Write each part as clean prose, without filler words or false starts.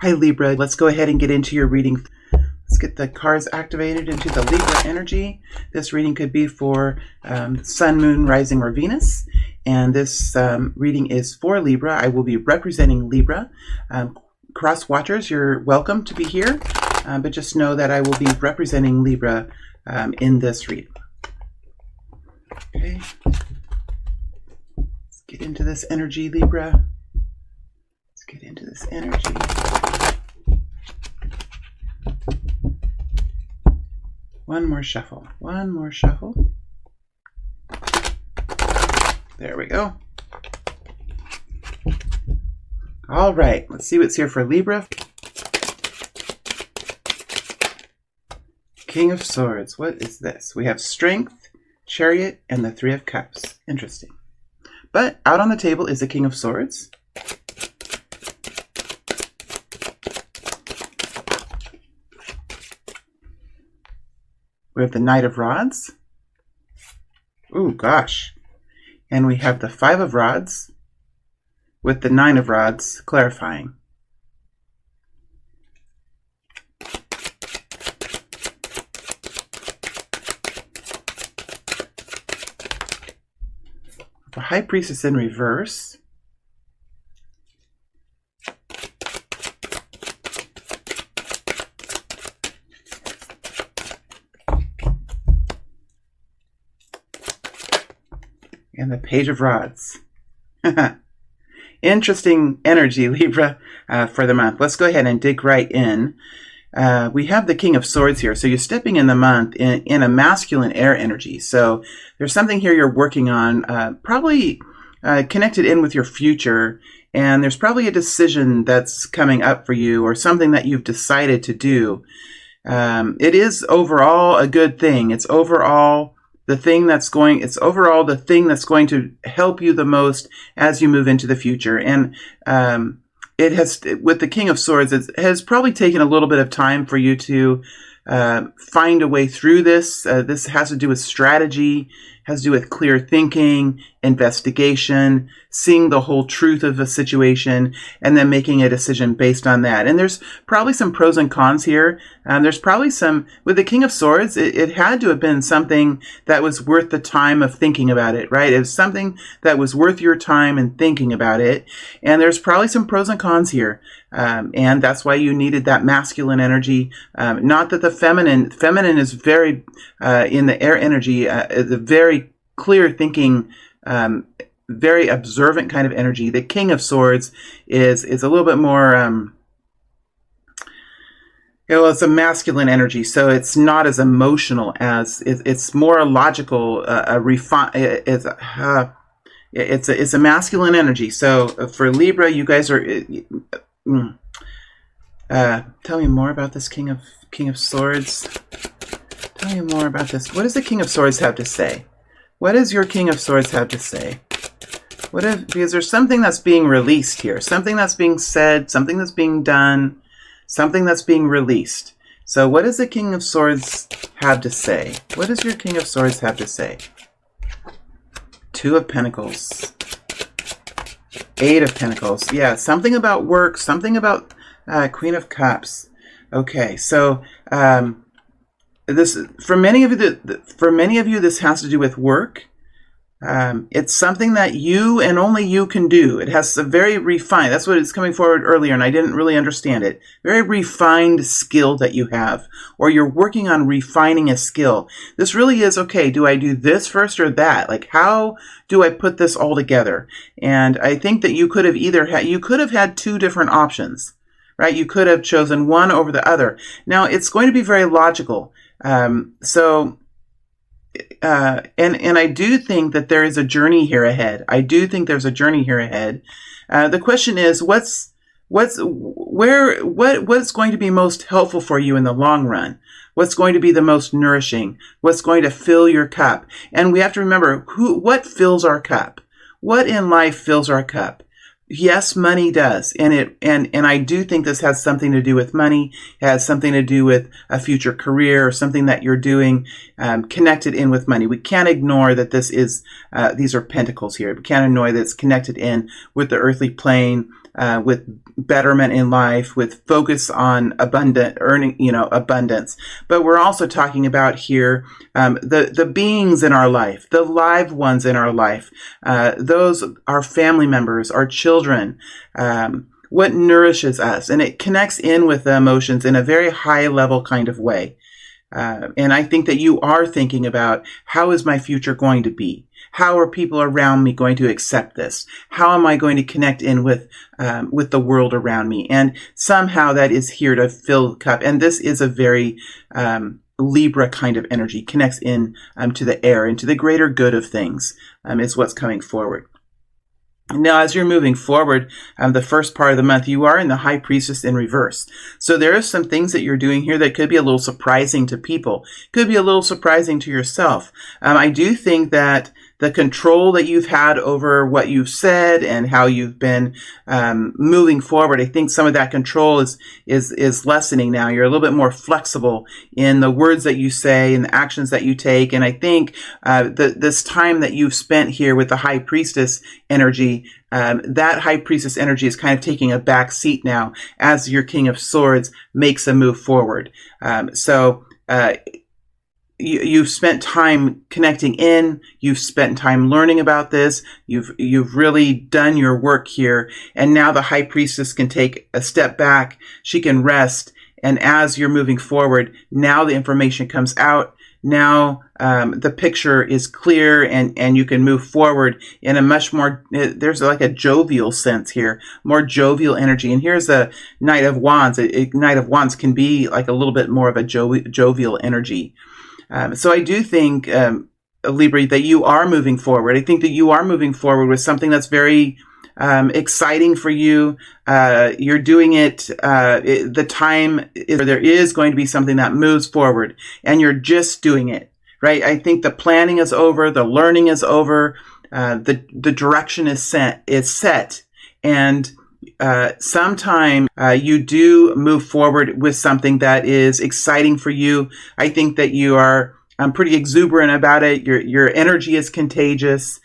Hi Libra, let's go ahead and get into your reading. Let's get the cards activated into the Libra energy. This reading could be for Sun, Moon, Rising, or Venus. And this reading is for Libra. I will be representing Libra. Cross watchers, you're welcome to be here, but just know that I will be representing Libra in this reading. Okay. Let's get into this energy, Libra. Let's get into this energy. One more shuffle. One more shuffle. There we go. All right, let's see what's here for Libra. King of Swords. What is this? We have Strength, Chariot, and the Three of Cups. Interesting. But out on the table is the King of Swords. We have the Knight of Rods. Ooh, gosh. And we have the Five of Rods with the Nine of Rods clarifying. The High Priestess in reverse. And the Page of Rods. Interesting energy, Libra, for the month. Let's go ahead and dig right in. We have the King of Swords here. So you're stepping in the month in a masculine air energy. So there's something here you're working on, probably connected in with your future. And there's probably a decision that's coming up for you or something that you've decided to do. It is overall a good thing. It's overall the thing that's going to help you the most as you move into the future. And it has, with the King of Swords, it has probably taken a little bit of time for you to find a way through this. This has to do with strategy, has to do with clear thinking, investigation, seeing the whole truth of a situation, and then making a decision based on that. And there's probably some pros and cons here. There's probably some, with the King of Swords, it had to have been something that was worth the time of thinking about it, right? It was something that was worth your time and thinking about it. And there's probably some pros and cons here. And that's why you needed that masculine energy. Not that the feminine is very, in the air energy, is a very clear thinking, very observant kind of energy. The King of Swords is a little bit more, it's a masculine energy, so it's not as emotional as it's more logical, it's a masculine energy. So for Libra, you guys are. Tell me more about this King of Swords. Tell me more about this. What does the King of Swords have to say? What does your King of Swords have to say? Because there's something that's being released here, something that's being said, something that's being done, something that's being released. So what does the King of Swords have to say? What does your King of Swords have to say? Two of Pentacles. Eight of Pentacles. Yeah, something about work, something about Queen of Cups. Okay, so this for many of you, this has to do with work. It's something that you and only you can do. It has a very refined, that's what it's coming forward earlier, and I didn't really understand it. Very refined skill that you have, or you're working on refining a skill. This really is, okay, do I do this first or that? Like, how do I put this all together? And I think that you could have had two different options, right? You could have chosen one over the other. Now, it's going to be very logical. And I do think that there is a journey here ahead. I do think there's a journey here ahead. The question is, what's going to be most helpful for you in the long run? What's going to be the most nourishing? What's going to fill your cup? And we have to remember what fills our cup. What in life fills our cup? Yes, money does. And I do think this has something to do with money. It has something to do with a future career or something that you're doing connected in with money. We can't ignore that this is, these are pentacles here. We can't ignore that it's connected in with the earthly plane, with betterment in life, with focus on abundant earning, abundance. But we're also talking about here the beings in our life, the live ones in our life, those our family members, our children. What nourishes us, and it connects in with the emotions in a very high level kind of way. And I think that you are thinking about, how is my future going to be? How are people around me going to accept this? How am I going to connect in with the world around me? And somehow that is here to fill the cup. And this is a very Libra kind of energy, connects in to the air, into the greater good of things, is what's coming forward. Now, as you're moving forward, the first part of the month, you are in the High Priestess in reverse. So there are some things that you're doing here that could be a little surprising to people, could be a little surprising to yourself. I do think that the control that you've had over what you've said and how you've been moving forward, I think some of that control is lessening now. You're a little bit more flexible in the words that you say and the actions that you take. And I think this time that you've spent here with the High Priestess energy, that High Priestess energy is kind of taking a back seat now as your King of Swords makes a move forward. You've spent time connecting in, you've spent time learning about this, you've really done your work here, and now the High Priestess can take a step back, she can rest, and as you're moving forward, now the information comes out, now the picture is clear, and you can move forward in a much more, there's like a jovial sense here, more jovial energy. And here's a Knight of Wands. A Knight of Wands can be like a little bit more of a jovial energy. So I do think, Libra, that you are moving forward. I think that you are moving forward with something that's very exciting for you. You're doing it, the time is, there is going to be something that moves forward, and you're just doing it, right? I think the planning is over, the learning is over, the direction is set, and sometime you do move forward with something that is exciting for you. I think that you are pretty exuberant about it. Your energy is contagious.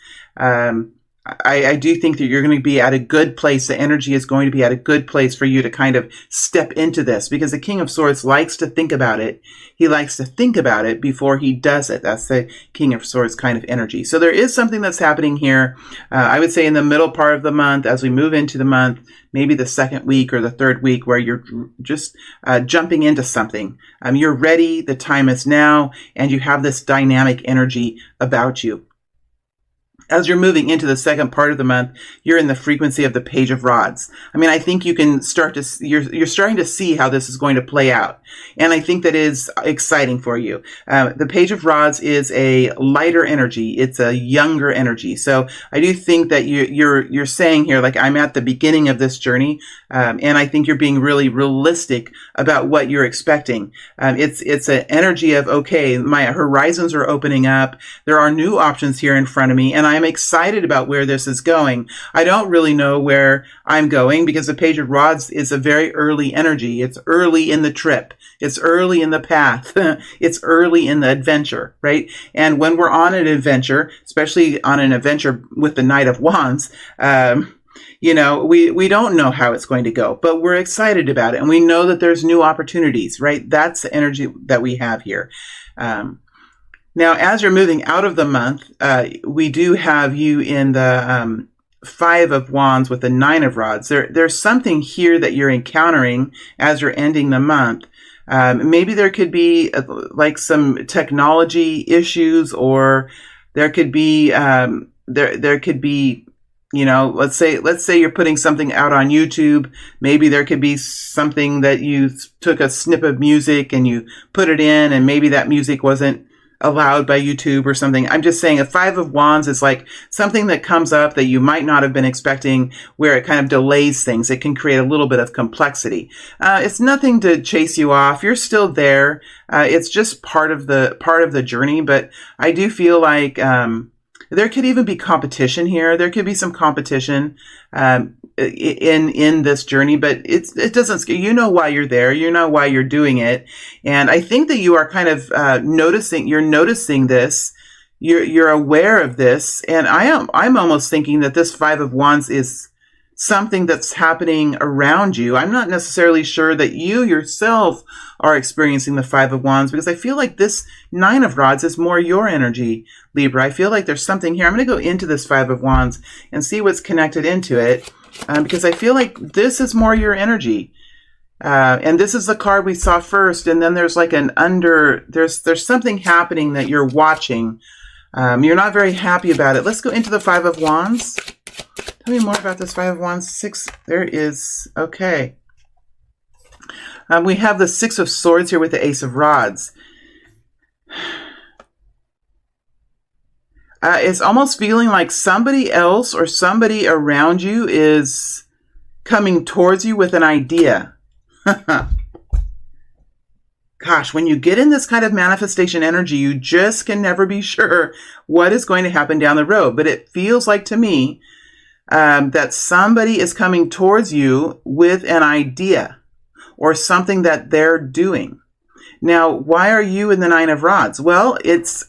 I do think that you're going to be at a good place. The energy is going to be at a good place for you to kind of step into this, because the King of Swords likes to think about it. He likes to think about it before he does it. That's the King of Swords kind of energy. So there is something that's happening here. I would say in the middle part of the month, as we move into the month, maybe the second week or the third week, where you're just jumping into something. You're ready. The time is now, and you have this dynamic energy about you. As you're moving into the second part of the month, you're in the frequency of the Page of Rods. I mean, I think you can start to, you're starting to see how this is going to play out. And I think that is exciting for you. The Page of Rods is a lighter energy. It's a younger energy. So I do think that you're saying here, like, I'm at the beginning of this journey. And I think you're being really realistic about what you're expecting. It's an energy of, okay, my horizons are opening up. There are new options here in front of me, and I'm excited about where this is going. I don't really know where I'm going, because the Page of Rods is a very early energy. It's early in the trip. It's early in the path. It's early in the adventure, right? And when we're on an adventure, especially on an adventure with the Knight of Wands, we don't know how it's going to go, but we're excited about it. And we know that there's new opportunities, right? That's the energy that we have here. Now, as you're moving out of the month, we do have you in the Five of Wands with the Nine of Rods. There's something here that you're encountering as you're ending the month. Maybe there could be like some technology issues, or there could be there could be, let's say you're putting something out on YouTube. Maybe there could be something that you took a snip of music and you put it in, and maybe that music wasn't allowed by YouTube or something. I'm just saying a Five of Wands is like something that comes up that you might not have been expecting, where it kind of delays things. It can create a little bit of complexity. It's nothing to chase you off. You're still there. It's just part of the journey. But I do feel like there could even be competition here. There could be some competition in this journey, but it doesn't scare you. Know why you're there. You know why you're doing it. And I think that you are kind of noticing this. You're aware of this. And I'm almost thinking that this Five of Wands is something that's happening around you. I'm not necessarily sure that you yourself are experiencing the Five of Wands, because I feel like this Nine of Rods is more your energy, Libra. I feel like there's something here. I'm going to go into this Five of Wands and see what's connected into it, because I feel like this is more your energy. And this is the card we saw first, and then there's like there's something happening that you're watching. You're not very happy about it. Let's go into the Five of Wands. Tell me more about this Five of Wands. Six, there is, okay. We have the Six of Swords here with the Ace of Rods. It's almost feeling like somebody else or somebody around you is coming towards you with an idea. Gosh, when you get in this kind of manifestation energy, you just can never be sure what is going to happen down the road. But it feels like to me that somebody is coming towards you with an idea or something that they're doing. Now, why are you in the Nine of Rods? Well, it's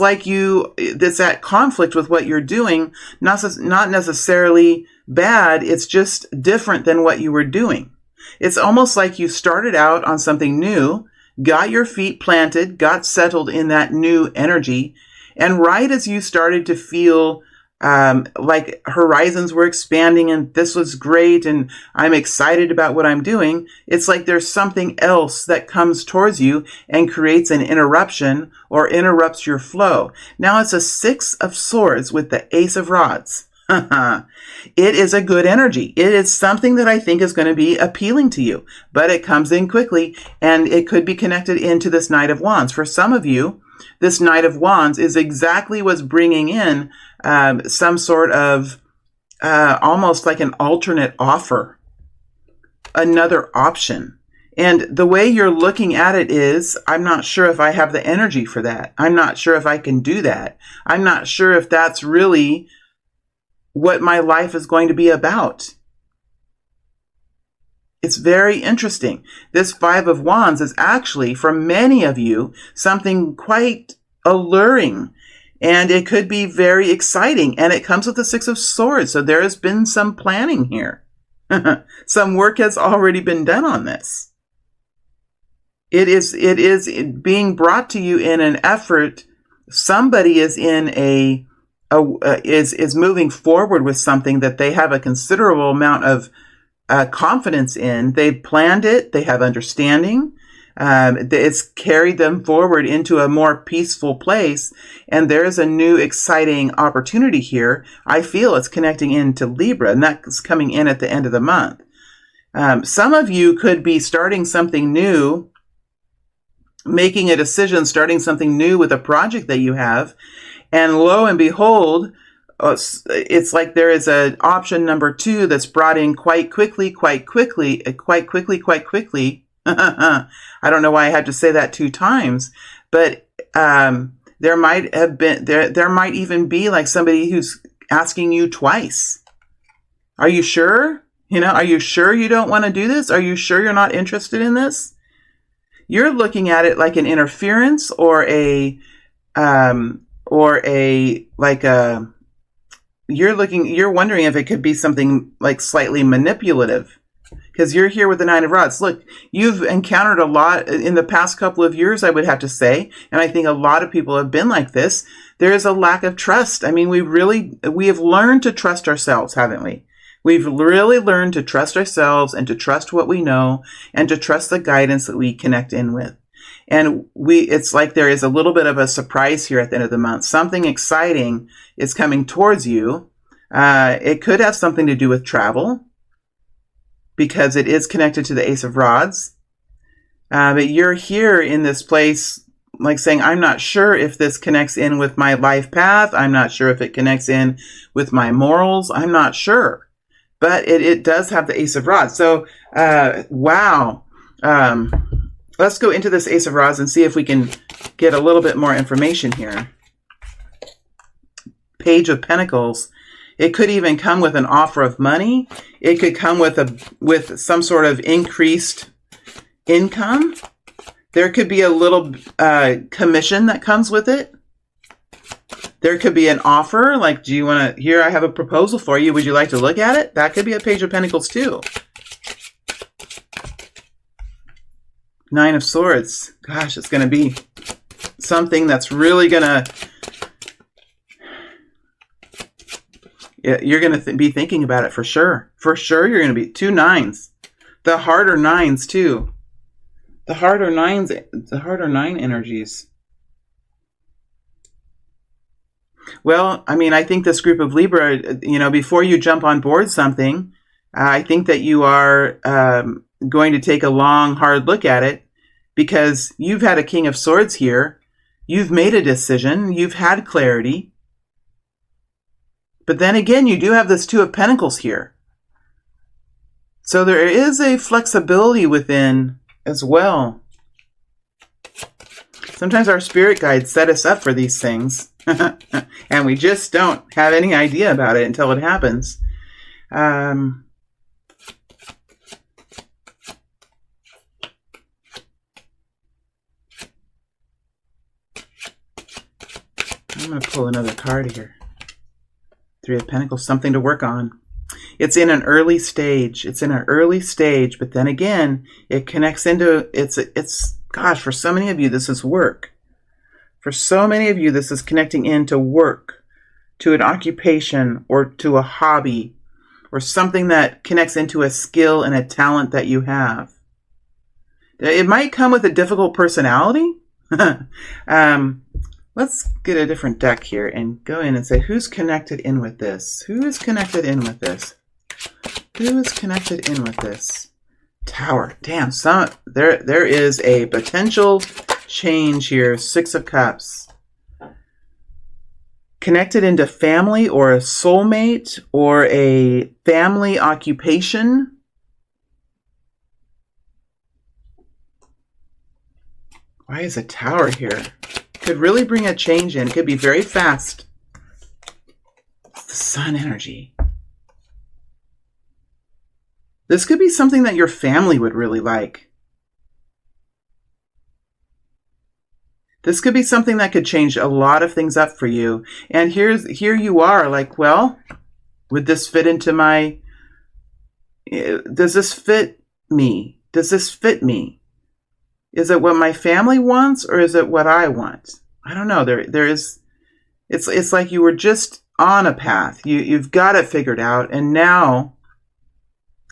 like it's at conflict with what you're doing, not necessarily bad. It's just different than what you were doing. It's almost like you started out on something new, got your feet planted, got settled in that new energy, and right as you started to feel like horizons were expanding and this was great and I'm excited about what I'm doing, it's like there's something else that comes towards you and creates an interruption or interrupts your flow. Now it's a Six of Swords with the Ace of Rods. It is a good energy. It is something that I think is going to be appealing to you, but it comes in quickly, and it could be connected into this Knight of Wands. For some of you, this Knight of Wands is exactly what's bringing in some sort of almost like an alternate offer, another option. And the way you're looking at it is, I'm not sure if I have the energy for that. I'm not sure if I can do that. I'm not sure if that's really what my life is going to be about. It's very interesting. This Five of Wands is actually, for many of you, something quite alluring. And it could be very exciting. And it comes with the Six of Swords. So there has been some planning here. Some work has already been done on this. It is being brought to you in an effort. Somebody is in is moving forward with something that they have a considerable amount of confidence in. They planned it. They have understanding. It's carried them forward into a more peaceful place. And there's a new exciting opportunity here. I feel it's connecting into Libra, and that's coming in at the end of the month. Some of you could be starting something new, making a decision, starting something new with a project that you have. And lo and behold, it's like there is an option number 2 that's brought in quite quickly. I don't know why I had to say that 2 times, but there might even be like somebody who's asking you twice. Are you sure? Are you sure you don't want to do this? Are you sure you're not interested in this? You're looking at it like an interference or you're wondering if it could be something like slightly manipulative, because you're here with the Nine of Rods. Look, you've encountered a lot in the past couple of years, I would have to say, and I think a lot of people have been like this. There is a lack of trust. I mean, we have learned to trust ourselves, haven't we? We've really learned to trust ourselves and to trust what we know and to trust the guidance that we connect in with. And it's like there is a little bit of a surprise here at the end of the month. Something exciting is coming towards you. It could have something to do with travel, because it is connected to the Ace of Rods. But you're here in this place, like saying, I'm not sure if this connects in with my life path. I'm not sure if it connects in with my morals. I'm not sure. But it does have the Ace of Rods. So, wow. Let's go into this Ace of Rods and see if we can get a little bit more information here. Page of Pentacles. It could even come with an offer of money. It could come with some sort of increased income. There could be a little commission that comes with it. There could be an offer, like, do you want to, here I have a proposal for you. Would you like to look at it? That could be a Page of Pentacles too. Nine of Swords. Gosh, it's going to be something that's really going to, you're going to be thinking about it for sure. For sure, you're going to be 2 9s. The heart are 9s too. The heart are 9s. The heart are 9 energies. Well, I mean, I think this group of Libra, you know, before you jump on board something, I think that you are going to take a long, hard look at it, because you've had a King of Swords here. You've made a decision. You've had clarity. But then again, you do have this Two of Pentacles here. So there is a flexibility within as well. Sometimes our spirit guides set us up for these things. And we just don't have any idea about it until it happens. I'm going to pull another card here. Three of Pentacles, something to work on. It's in an early stage. It's in an early stage, but then again, it connects into, it's gosh, for so many of you, this is work. For so many of you, this is connecting into work, to an occupation, or to a hobby, or something that connects into a skill and a talent that you have. It might come with a difficult personality. Let's get a different deck here and go in and say, who's connected in with this? Who is connected in with this? Who is connected in with this? Tower. Damn, there is a potential change here. 6 of Cups. Connected into family or a soulmate or a family occupation. Why is a Tower here? Could really bring a change in. Could be very fast. It's the Sun energy. This could be something that your family would really like. This could be something that could change a lot of things up for you. And here you are, like, well, would this fit into my, does this fit me? Does this fit me? Is it what my family wants, or is it what I want? I don't know. There is, it's like you were just on a path. You've got it figured out, and now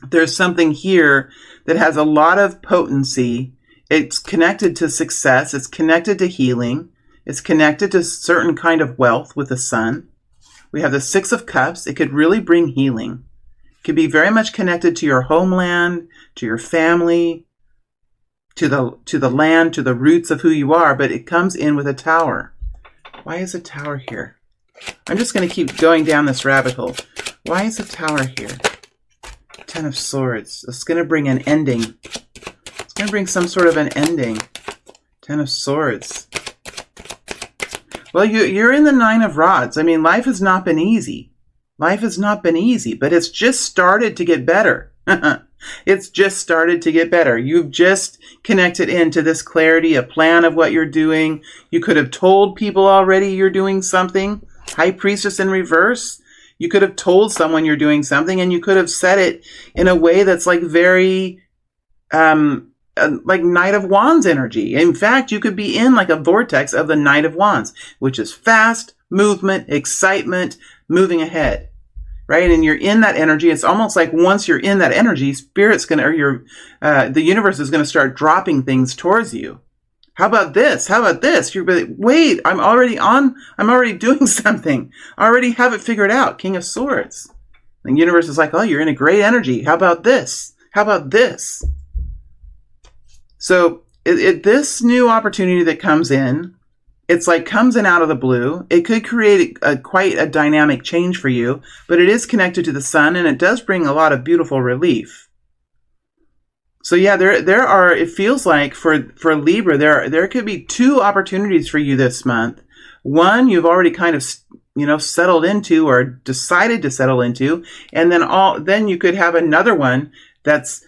there's something here that has a lot of potency. It's connected to success. It's connected to healing. It's connected to certain kind of wealth with the Sun. We have the 6 of Cups. It could really bring healing. It could be very much connected to your homeland, to your family, to the land, to the roots of who you are, but it comes in with a Tower. Why is a Tower here? I'm just going to keep going down this rabbit hole. Why is a Tower here? 10 of Swords. It's going to bring an ending. It's going to bring some sort of an ending. 10 of Swords. Well, you're in the 9 of Rods. I mean, life has not been easy. Life has not been easy, but it's just started to get better. It's just started to get better. You've just connected into this clarity, a plan of what you're doing. You could have told people already you're doing something. High Priestess in reverse. You could have told someone you're doing something, and you could have said it in a way that's like very, like Knight of Wands energy. In fact, you could be in like a vortex of the Knight of Wands, which is fast movement, excitement, moving ahead. Right? And you're in that energy. It's almost like once you're in that energy, Spirit's going to, or the universe is going to start dropping things towards you. How about this? How about this? You're like, wait, I'm already doing something. I already have it figured out. King of Swords. And the universe is like, oh, you're in a great energy. How about this? How about this? So this new opportunity that comes in, it's like comes in out of the blue. It could create quite a dynamic change for you, but it is connected to the Sun, and it does bring a lot of beautiful relief. So yeah, there are, it feels like for Libra, there could be 2 opportunities for you this month. One you've already kind of, settled into or decided to settle into, and then you could have another one that's,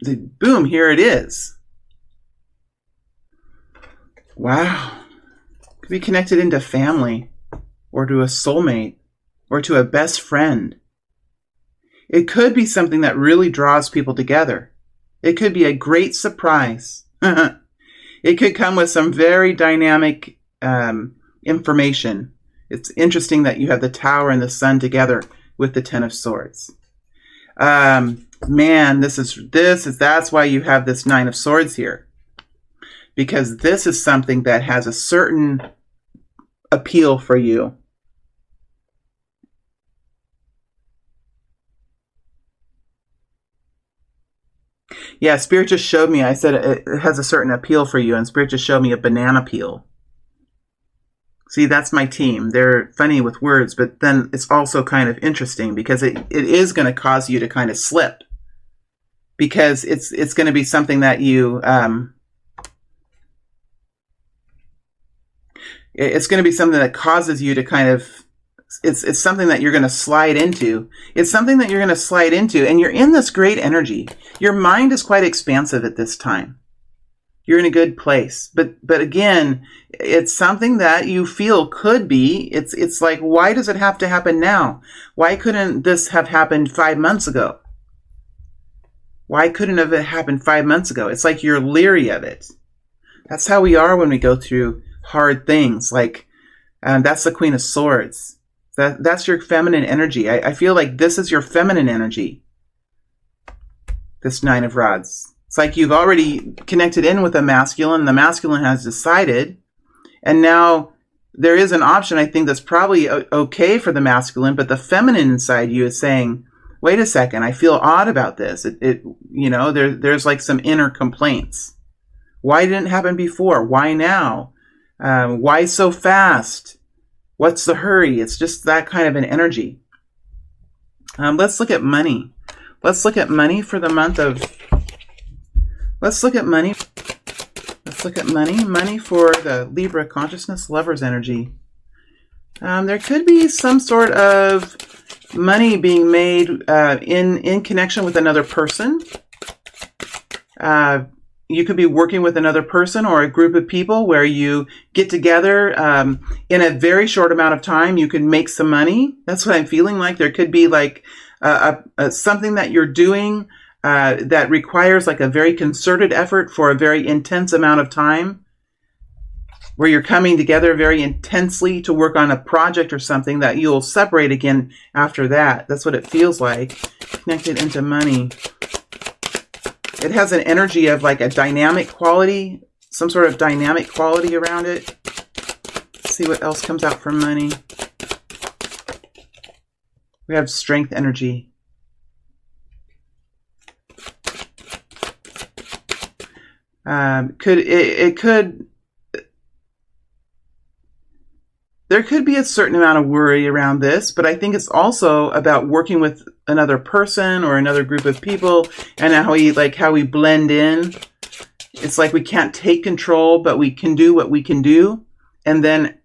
boom, here it is. Wow. Could be connected into family. or to a soulmate, or to a best friend. It could be something that really draws people together. It could be a great surprise. It could come with some very dynamic information. It's interesting that you have the Tower and the Sun together with the Ten of Swords. Man, that's why you have this Nine of Swords here. Because this is something that has a certain appeal for you. Yeah, Spirit just showed me, I said it has a certain appeal for you, and Spirit just showed me a banana peel. See, that's my team. They're funny with words, but then it's also kind of interesting because it is going to cause you to kind of slip. Because it's going to be something that you... it's going to be something that causes you to kind of... It's something that you're going to slide into. It's something that you're going to slide into, and you're in this great energy. Your mind is quite expansive at this time. You're in a good place. But again, it's something that you feel could be. It's like, why does it have to happen now? Why couldn't this have happened 5 months ago? Why couldn't it have happened 5 months ago? It's like you're leery of it. That's how we are when we go through hard things. Like, that's the Queen of Swords. That's your feminine energy. I feel like this is your feminine energy. This Nine of Rods. It's like you've already connected in with the masculine. The masculine has decided. And now there is an option, I think, that's probably okay for the masculine. But the feminine inside you is saying, wait a second, I feel odd about this. There's like some inner complaints. Why didn't it happen before? Why now? Why so fast? What's the hurry? It's just that kind of an energy. Let's look at money. Let's look at money for the month of... Let's look at money. Let's look at money. Money for the Libra consciousness lovers energy. There could be some sort of money being made in connection with another person. You could be working with another person or a group of people where you get together in a very short amount of time. You can make some money. That's what I'm feeling like. There could be like something that you're doing that requires like a very concerted effort for a very intense amount of time, where you're coming together very intensely to work on a project or something that you'll separate again after that. That's what it feels like. Connected into money. It has an energy of like a dynamic quality, some sort of dynamic quality around it. Let's see what else comes out from money. We have strength energy. There could be a certain amount of worry around this, but I think it's also about working with another person or another group of people and how we blend in. It's like we can't take control, but we can do what we can do. And then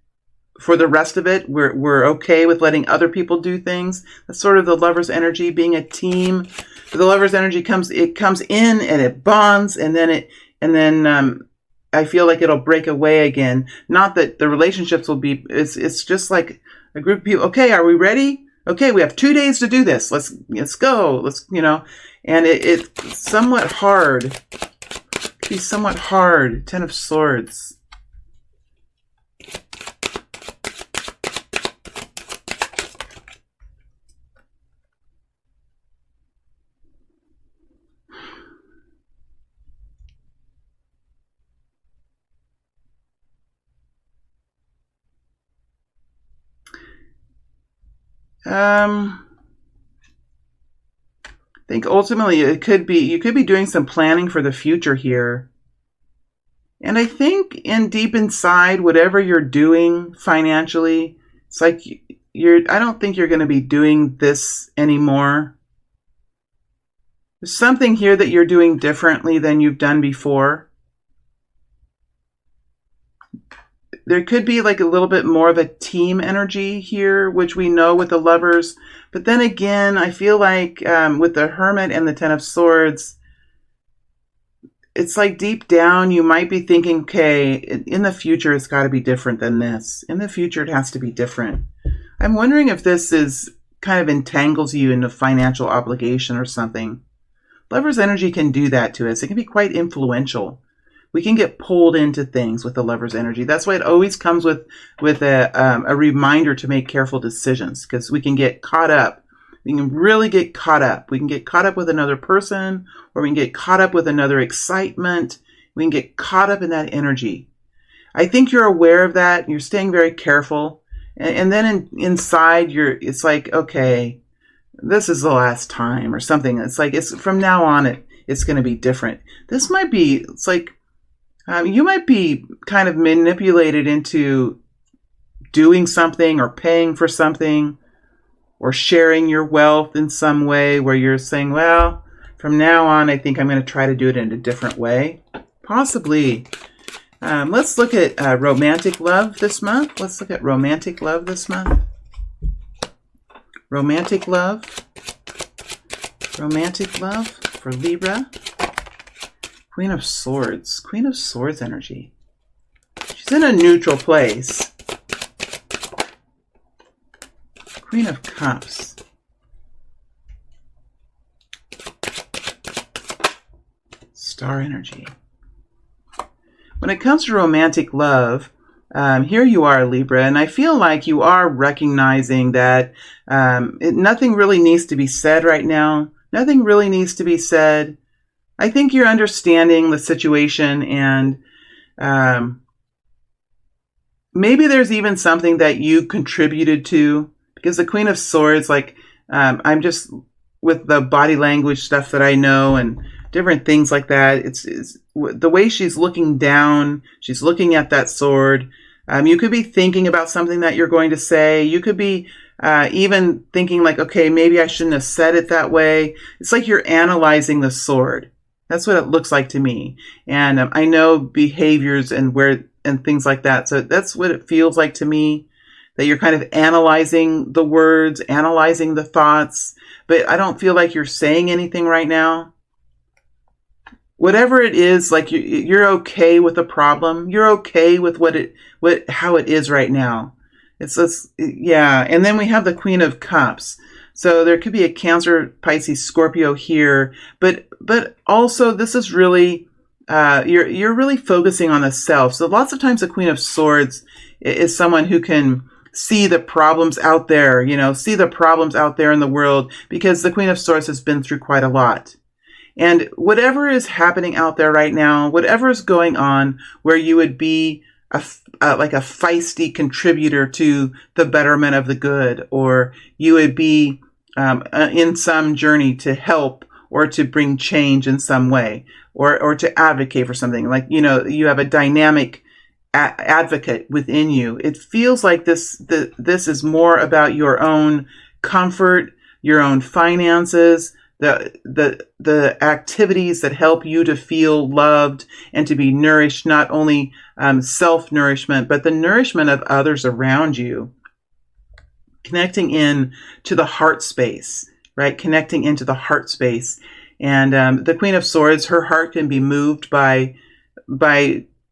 for the rest of it, we're okay with letting other people do things. That's sort of the lover's energy, being a team. The lover's energy comes in and it bonds, and then I feel like it'll break away again. Not that the relationships will be, it's just like a group of people. Okay, are we ready? Okay, we have 2 days to do this. Let's go. And it's somewhat hard. It can be somewhat hard. Ten of Swords. I think ultimately you could be doing some planning for the future here. And I think deep inside, whatever you're doing financially, it's like I don't think you're going to be doing this anymore. There's something here that you're doing differently than you've done before. There could be like a little bit more of a team energy here, which we know with the lovers. But then again, I feel like with the Hermit and the Ten of Swords, it's like deep down you might be thinking, okay, in the future it's got to be different than this. In the future it has to be different. I'm wondering if this is kind of entangles you in a financial obligation or something. Lover's energy can do that to us. It can be quite influential. We can get pulled into things with the Lover's energy. That's why it always comes with a reminder to make careful decisions, because we can get caught up. We can really get caught up. We can get caught up with another person, or we can get caught up with another excitement. We can get caught up in that energy. I think you're aware of that. You're staying very careful. And then inside, it's like, okay, this is the last time or something. It's like, it's from now on, it's going to be different. This might be, it's like, you might be kind of manipulated into doing something or paying for something or sharing your wealth in some way where you're saying, well, from now on, I think I'm going to try to do it in a different way. Possibly. Let's look at romantic love this month. Let's look at romantic love this month. Romantic love. Romantic love for Libra. Queen of Swords. Queen of Swords energy. She's in a neutral place. Queen of Cups. Star energy. When it comes to romantic love, here you are, Libra, and I feel like you are recognizing that nothing really needs to be said right now. Nothing really needs to be said. I think you're understanding the situation, and maybe there's even something that you contributed to, because the Queen of Swords, like, I'm just with the body language stuff that I know and different things like that. It's the way she's looking down. She's looking at that sword. You could be thinking about something that you're going to say. You could be even thinking like, okay, maybe I shouldn't have said it that way. It's like you're analyzing the sword. That's what it looks like to me. And I know behaviors and things like that. So that's what it feels like to me, that you're kind of analyzing the words, analyzing the thoughts. But I don't feel like you're saying anything right now. Whatever it is, like you're okay with the problem. You're okay with how it is right now. Yeah. And then we have the Queen of Cups. So there could be a Cancer, Pisces, Scorpio here, but also this is really you're really focusing on the self. So lots of times the Queen of Swords is someone who can see the problems out there, see the problems out there in the world, because the Queen of Swords has been through quite a lot. And whatever is happening out there right now, whatever is going on, where you would be like a feisty contributor to the betterment of the good, or you would be in some journey to help or to bring change in some way, or to advocate for something, like, you have a dynamic advocate within you. It feels like this is more about your own comfort, your own finances, the activities that help you to feel loved and to be nourished, not only self-nourishment, but the nourishment of others around you. Connecting in to the heart space, right? Connecting into the heart space. And the Queen of Swords, her heart can be moved by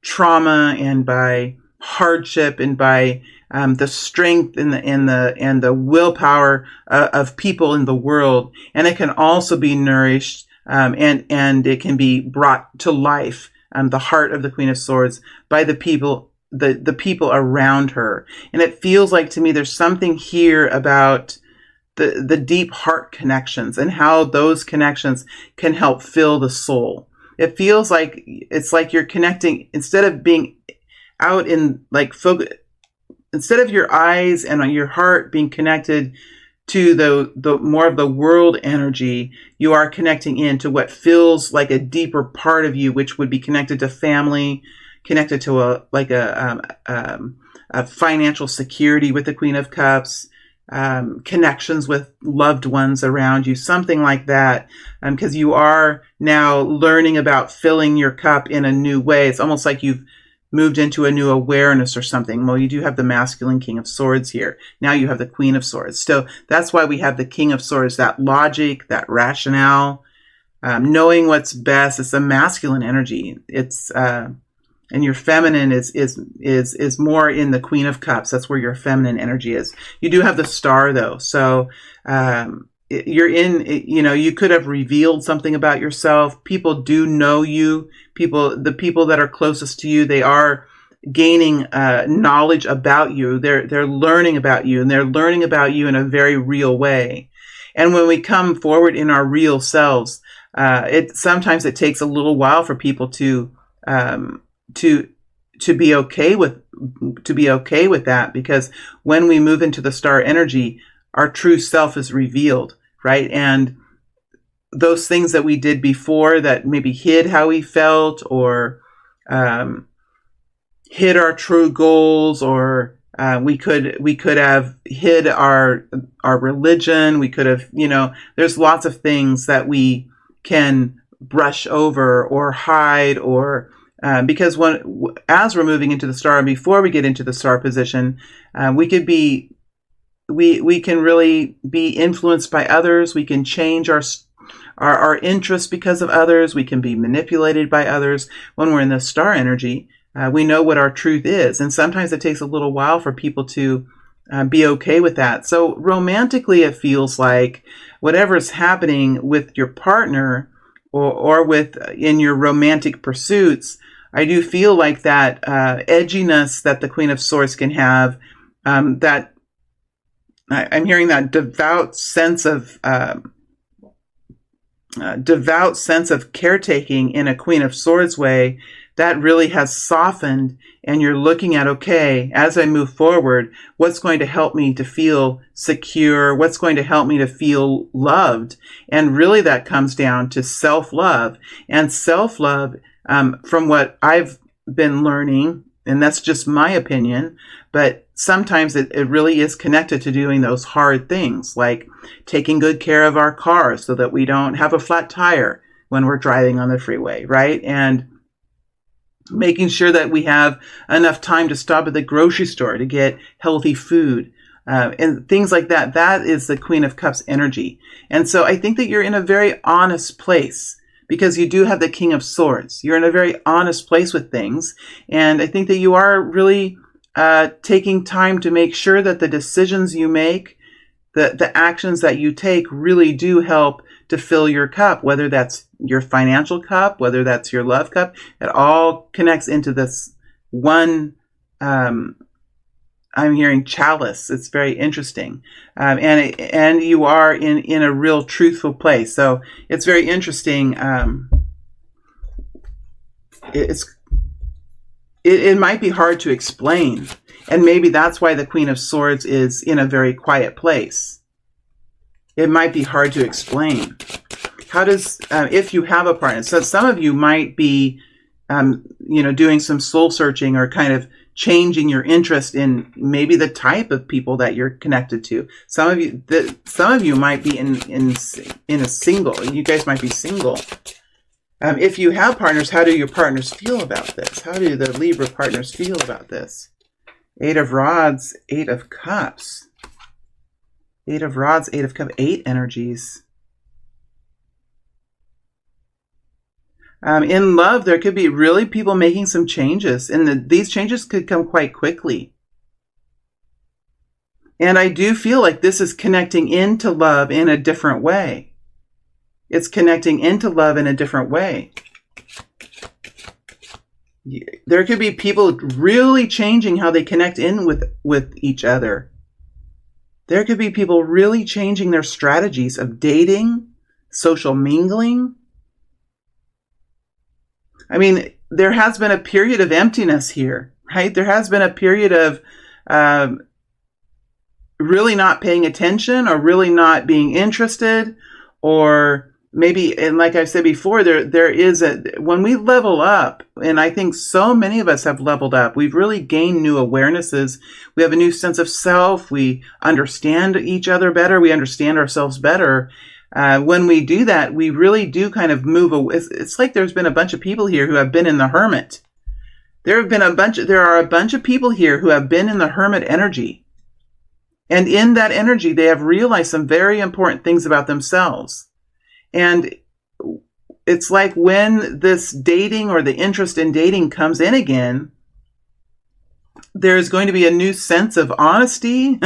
trauma and by hardship and by the strength and the willpower of people in the world. And it can also be nourished and it can be brought to life, the heart of the Queen of Swords, by the people, the people around her. And it feels like to me there's something here about the deep heart connections and how those connections can help fill the soul. It feels like it's like you're connecting, instead of being out in like focus, instead of your eyes and your heart being connected to the more of the world energy, you are connecting into what feels like a deeper part of you, which would be connected to family, connected to a financial security with the Queen of Cups, connections with loved ones around you, something like that. Because you are now learning about filling your cup in a new way. It's almost like you've moved into a new awareness or something. Well, you do have the masculine King of Swords here. Now you have the Queen of Swords. So that's why we have the King of Swords, that logic, that rationale, knowing what's best. It's a masculine energy. It's And your feminine is more in the Queen of Cups. That's where your feminine energy is. You do have the Star though. So, you're in, you could have revealed something about yourself. People do know you. The people that are closest to you, they are gaining knowledge about you. They're learning about you, and they're learning about you in a very real way. And when we come forward in our real selves, sometimes it takes a little while for people to be okay with that, because when we move into the star energy, our true self is revealed, right? And those things that we did before that maybe hid how we felt, or hid our true goals, or we could have hid our religion. We could have, there's lots of things that we can brush over or hide, or because as we're moving into the star, and before we get into the star position, we can really be influenced by others. We can change our interests because of others. We can be manipulated by others. When we're in the star energy, we know what our truth is, and sometimes it takes a little while for people to be okay with that. So romantically, it feels like whatever's happening with your partner, or in your romantic pursuits, I do feel like that edginess that the Queen of Swords can have, that I'm hearing that devout sense of caretaking in a Queen of Swords way, that really has softened, and you're looking at, okay, as I move forward, what's going to help me to feel secure? What's going to help me to feel loved? And really that comes down to self-love. And self-love, from what I've been learning, and that's just my opinion, but sometimes it really is connected to doing those hard things, like taking good care of our cars so that we don't have a flat tire when we're driving on the freeway, right? And making sure that we have enough time to stop at the grocery store to get healthy food, and things like that. That is the Queen of Cups energy. And so I think that you're in a very honest place, because you do have the King of Swords. You're in a very honest place with things. And I think that you are really taking time to make sure that the decisions you make, the actions that you take, really do help to fill your cup, whether that's your financial cup, whether that's your love cup. It all connects into this one, I'm hearing chalice. It's very interesting. And you are in a real truthful place. So it's very interesting. It might be hard to explain. And maybe that's why the Queen of Swords is in a very quiet place. It might be hard to explain. How does, if you have a partner, so some of you might be, doing some soul searching, or kind of changing your interest in maybe the type of people that you're connected to. Some of you might be in a single. You guys might be single. If you have partners, how do your partners feel about this? How do the Libra partners feel about this? 8 of Rods, 8 of Cups. 8 of Rods, 8 of Cups, 8 energies. In love, there could be really people making some changes, and these changes could come quite quickly. And I do feel like this is connecting into love in a different way. It's connecting into love in a different way. There could be people really changing how they connect in with each other. There could be people really changing their strategies of dating, social mingling. I mean, there has been a period of emptiness here, right? There has been a period of really not paying attention, or really not being interested, or maybe, and like I said before, there is when we level up, and I think so many of us have leveled up, we've really gained new awarenesses. We have a new sense of self. We understand each other better. We understand ourselves better. When we do that, we really do kind of move away. It's like there's been a bunch of people here who have been in the hermit. There are a bunch of people here who have been in the hermit energy. And in that energy, they have realized some very important things about themselves. And it's like when this dating or the interest in dating comes in again, there's going to be a new sense of honesty.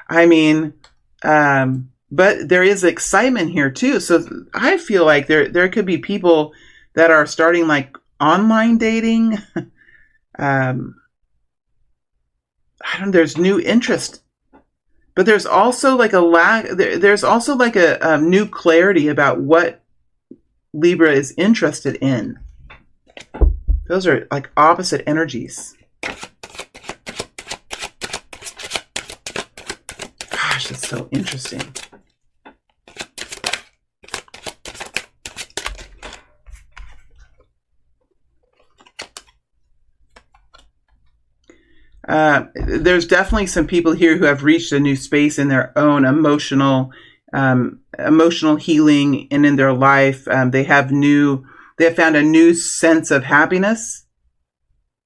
I mean, but there is excitement here too. So I feel like there could be people that are starting like online dating. I don't know, there's new interest, but there's also like a lack. There's also like a new clarity about what Libra is interested in. Those are like opposite energies. Gosh, that's so interesting. There's definitely some people here who have reached a new space in their own emotional healing and in their life. They have found a new sense of happiness.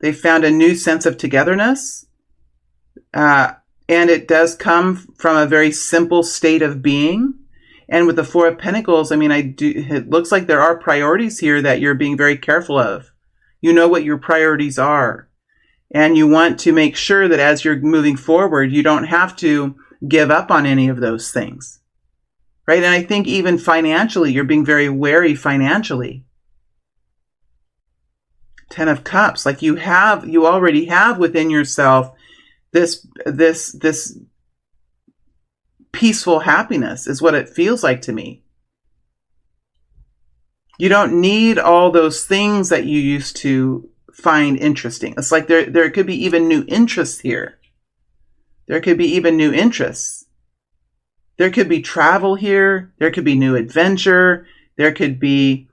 They found a new sense of togetherness. And it does come from a very simple state of being. And with the Four of Pentacles, I mean, it looks like there are priorities here that you're being very careful of. You know what your priorities are. And you want to make sure that as you're moving forward, you don't have to give up on any of those things. Right? And I think even financially, you're being very wary financially. Ten of Cups, like you already have within yourself this peaceful happiness is what it feels like to me. You don't need all those things that you used to find interesting. It's like there could be even new interests here. There could be even new interests. There could be travel here. There could be new adventure. There could be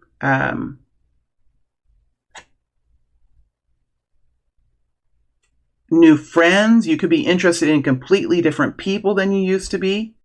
new friends. You could be interested in completely different people than you used to be.